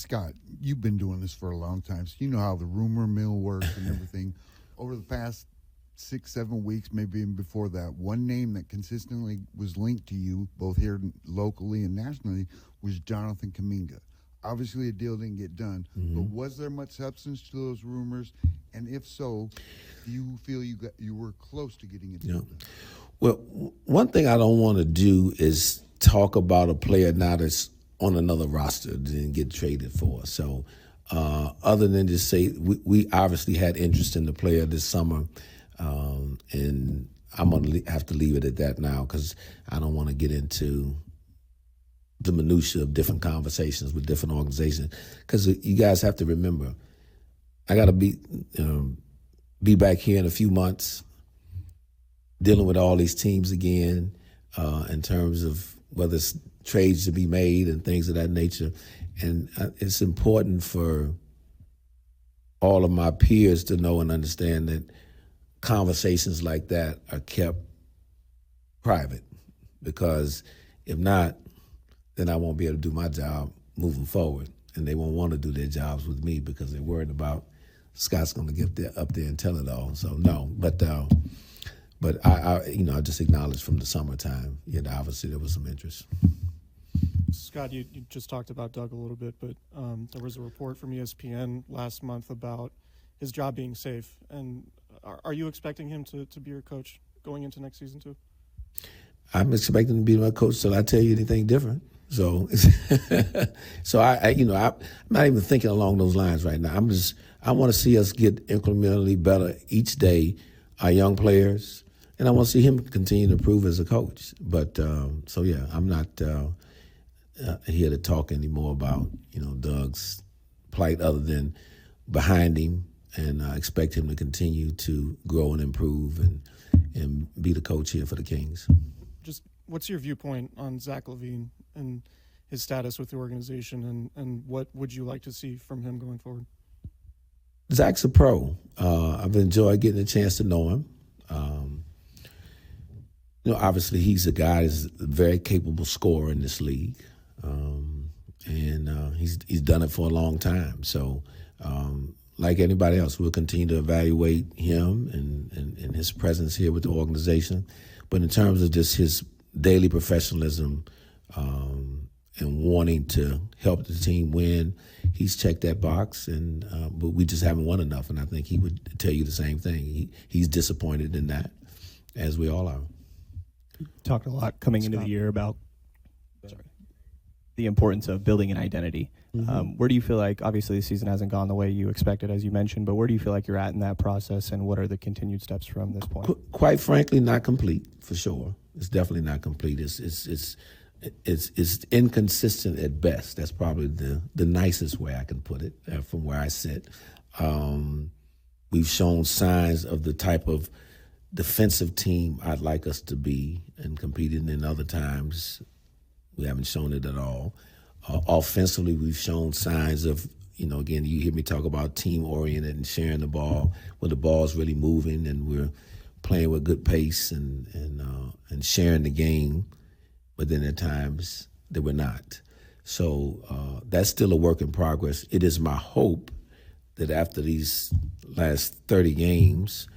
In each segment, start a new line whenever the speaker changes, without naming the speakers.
Scott, you've been doing this for a long time, so you know how the rumor mill works and everything. Over the past 6-7 weeks, maybe even before that, one name that consistently was linked to you, both here locally and nationally, was Jonathan Kuminga. Obviously, a deal didn't get done, but was there much substance to those rumors? And if so, do you feel you were close to getting it done?
Well, one thing I don't want to do is talk about a player now that's on another roster that didn't get traded for. So other than just say we obviously had interest in the player this summer, and I'm going to have to leave it at that now because I don't want to get into the minutia of different conversations with different organizations. Because you guys have to remember, I got to be back here in a few months dealing with all these teams again in terms of whether it's trades to be made and things of that nature. And it's important for all of my peers to know and understand that conversations like that are kept private, because if not, then I won't be able to do my job moving forward, and they won't want to do their jobs with me because they're worried about Scott's going to get up there and tell it all. So no, but I just acknowledged from the summertime, obviously there was some interest.
Scott, you just talked about Doug a little bit, but there was a report from ESPN last month about his job being safe. And are you expecting him to be your coach going into next season too? I'm
expecting to be my coach till I tell you anything different. So, I'm not even thinking along those lines right now. I want to see us get incrementally better each day, our young players, and I want to see him continue to improve as a coach. But I'm not here to talk anymore about Doug's plight, other than behind him, and I expect him to continue to grow and improve and be the coach here for the Kings.
Just what's your viewpoint on Zach LaVine and his status with the organization, and what would you like to see from him going forward?
Zach's a pro. I've enjoyed getting a chance to know him. Obviously he's a guy that's a very capable scorer in this league, and he's done it for a long time. So, like anybody else, we'll continue to evaluate him and his presence here with the organization. But in terms of just his daily professionalism and wanting to help the team win, he's checked that box, but we just haven't won enough, and I think he would tell you the same thing. He's disappointed in that, as we all are.
Talked a lot coming into the year about the importance of building an identity. Where do you feel like, obviously the season hasn't gone the way you expected, as you mentioned, but where do you feel like you're at in that process, and what are the continued steps from this point?
Quite frankly, not complete, for sure. It's definitely not complete. It's inconsistent at best. That's probably the nicest way I can put it from where I sit. We've shown signs of the type of defensive team I'd like us to be, and competing in other times we haven't shown it at all. Offensively, we've shown signs of, again, you hear me talk about team-oriented and sharing the ball, where the ball's really moving and we're playing with good pace and sharing the game, but then at times that we're not. So that's still a work in progress. It is my hope that after these last 30 games,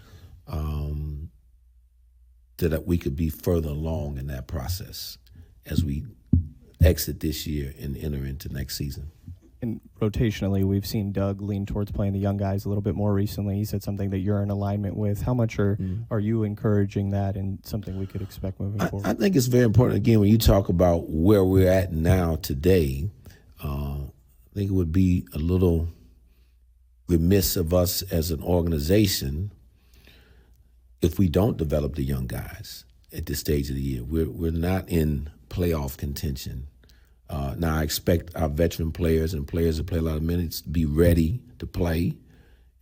that we could be further along in that process as we exit this year and enter into next season.
And rotationally, we've seen Doug lean towards playing the young guys a little bit more recently. He said something that you're in alignment with. How much are you encouraging that, and something we could expect moving forward?
I think it's very important, again, when you talk about where we're at now today, I think it would be a little remiss of us as an organization if we don't develop the young guys at this stage of the year. We're not in playoff contention. Now I expect our veteran players and players that play a lot of minutes to be ready to play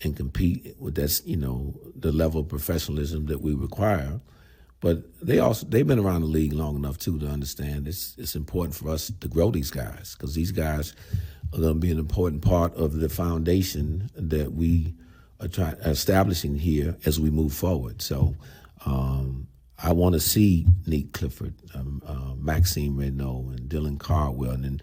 and compete with the level of professionalism that we require. But they've been around the league long enough too to understand it's important for us to grow these guys, because these guys are going to be an important part of the foundation that we are establishing here as we move forward. So I want to see Nick Clifford, Maxime Renault, and Dylan Cardwell, and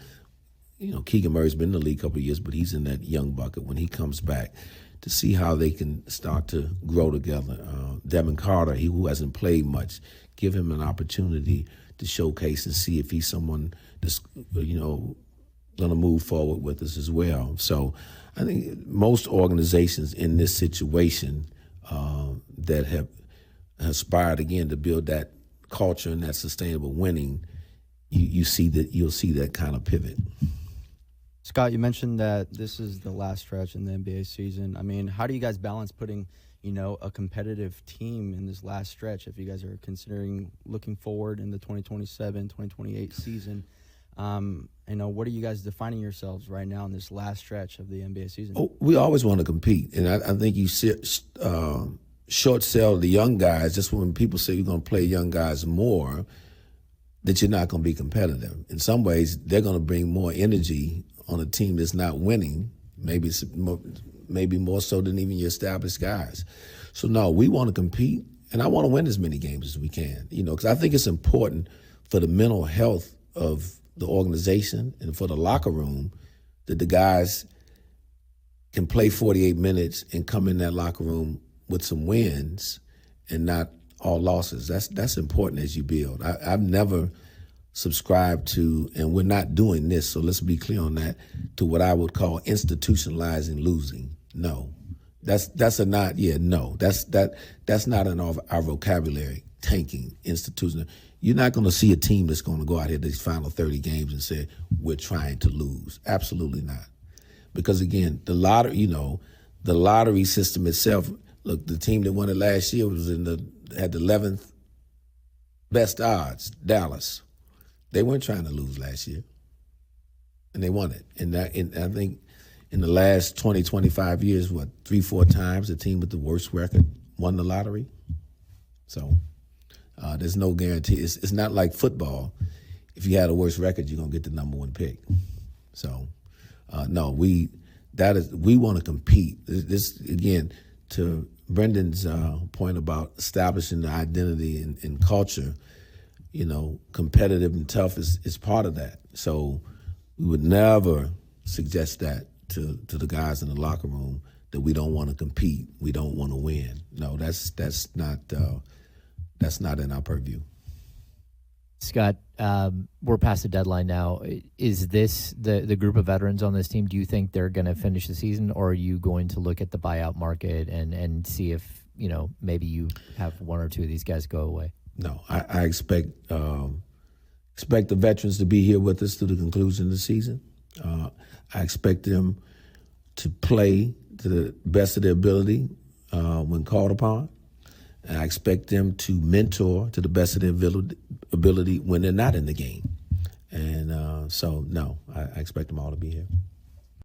Keegan Murray's been in the league a couple of years, but he's in that young bucket. When he comes back, to see how they can start to grow together. Devin Carter, who hasn't played much, give him an opportunity to showcase and see if he's someone that's, going to move forward with us as well. So I think most organizations in this situation that have aspired, again, to build that culture and that sustainable winning, you'll see that kind of pivot.
Scott, you mentioned that this is the last stretch in the NBA season. I mean, how do you guys balance putting, a competitive team in this last stretch if you guys are considering looking forward in the 2027, 2028 season? What are you guys defining yourselves right now in this last stretch of the NBA season?
Oh, we always want to compete, and I think you short sell the young guys just when people say you're going to play young guys more, that you're not going to be competitive. In some ways, they're going to bring more energy on a team that's not winning, maybe more so than even your established guys. So, no, we want to compete, and I want to win as many games as we can, because I think it's important for the mental health of the organization and for the locker room that the guys can play 48 minutes and come in that locker room with some wins and not all losses. That's important as you build. I've never subscribed to, and we're not doing this, so let's be clear on that, to what I would call institutionalizing losing. No. That's not in our vocabulary, tanking, institutional. You're not going to see a team that's going to go out here these final 30 games and say, we're trying to lose. Absolutely not. Because, again, the lottery system itself, look, the team that won it last year had the 11th best odds, Dallas. They weren't trying to lose last year, and they won it. And I think in the last 20, 25 years, 3-4 times the team with the worst record won the lottery? So there's no guarantee. It's not like football. If you had a worse record, you're going to get the number one pick. So, no, we want to compete. This, again, to Brendan's point about establishing the identity and culture, competitive and tough is part of that. So we would never suggest that to the guys in the locker room, that we don't want to compete, we don't want to win. No, that's not in our purview.
Scott, we're past the deadline now. Is this the group of veterans on this team? Do you think they're going to finish the season, or are you going to look at the buyout market and see if maybe you have one or two of these guys go away?
No, I expect the veterans to be here with us through the conclusion of the season. I expect them to play to the best of their ability when called upon. And I expect them to mentor to the best of their ability when they're not in the game. And so, no, I expect them all to be here.